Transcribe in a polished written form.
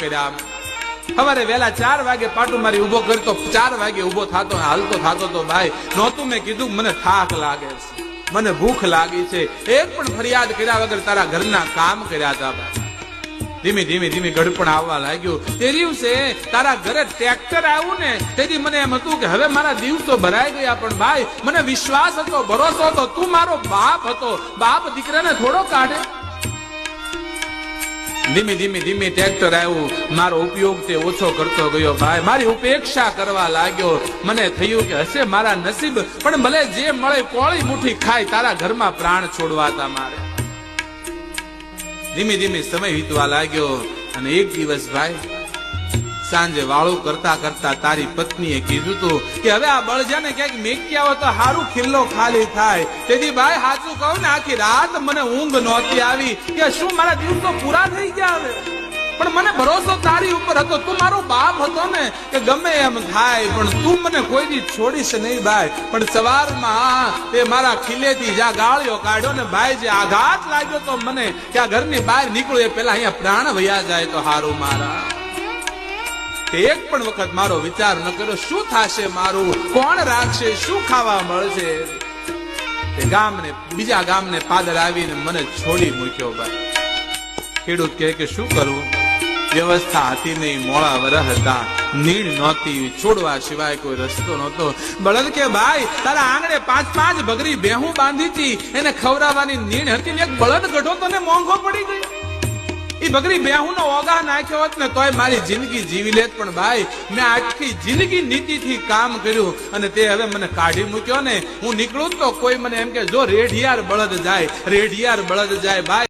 કર્યા. સવારે વેલા 4 વાગે પાટું મારી ઉભો કરતો, 4 વાગે ઉભો થતો, હાલતો થતો તો ભાઈ નહોતું મેં કીધું મને થાક લાગે છે, મને ભૂખ લાગી છે, એક પણ ફરિયાદ કર્યા વગર તારા ઘરના કામ કર્યા હતા ભાઈ. ધીમે ધીમે ધીમે ગડપણ આવવા લાગ્યું. તે દિવસે તારા ઘરે ટ્રેક્ટર આવ્યું ને તેથી મને એમ હતું કે હવે મારા દિવસો ભરાઈ ગયા, પણ ભાઈ મને વિશ્વાસ હતો, ભરોસો હતો, તું મારો બાપ હતો, બાપ દીકરાને થોડો કાઢે. ધીમે ધીમે ધીમે ટ્રેક્ટર આવ્યું, મારો ઉપયોગ તે ઓછો કરતો ગયો ભાઈ, મારી ઉપેક્ષા કરવા લાગ્યો. મને થયું કે હશે મારા નસીબ, પણ ભલે જે મળે કોળી મુઠ્ઠી ખાય, તારા ઘરમાં પ્રાણ છોડવા હતા મારે. ધીમે ધીમે સમય વીતવા લાગ્યો અને એક દિવસ ભાઈ સાંજે વાળું કરતા કરતા તારી પત્નીએ કીધું તું કે હવે આ બળજાને ક્યાંક મેક્યા હોય તો હારું ખિલ્લો ખાલી થાય. તેથી ભાઈ સાચું કહું ને આખી રાત મને ઊંઘ નહોતી આવી કે શું મારા દિવસો પૂરા થઈ ગયા હવે, પણ મને ભરોસો તારી ઉપર હતો, તું મારો બાપ હતો ને કે ગમે એમ થાય પણ તું મને કોઈ દી છોડીશ નહીં ભાઈ. પણ સવારમાં તે મારા ખીલેથી જ્યાં ગાળ્યો કાઢ્યો ને ભાઈ, જે આઘાત લાગ્યો તો મને કે આ ઘરની બહાર નીકળ્યો એ પેલા અહીંયા પ્રાણ વયા જાય તો હારું મારા. એક પણ વખત મારો વિચાર ન કર્યો શું થશે મારું, કોણ રાખશે, શું ખાવા મળશે. તે ગામને બીજા ગામને પાદર આવીને મને છોડી મૂક્યો ભાઈ. ખેડૂત કહે કે શું કરવું, વ્યવસ્થા હતી નહીં, મોળા વરહ હતા, નીડ નહોતી, છોડવા સિવાય કોઈ રસ્તો નહોતો. બળદ કે ભાઈ તારા આંગણે 5-5 બગરી બેહું બાંધી હતી, એને ખવડાવવાની નીડ હતી ને એક બળદ ગઢો તને મોંઘો પડી ગયો. એ બગરી બેહું નો ઓગા નાખ્યો હોત ને તોય મારી જિંદગી જીવી લેત, પણ ભાઈ મેં આખી જિંદગી નીતિથી કામ કર્યું અને તે હવે મને કાઢી મૂક્યો ને. હું નીકળું તો કોઈ મને એમ કે જો રેઢિયાર બળદ જાય, રેઢિયાર બળદ જાય ભાઈ.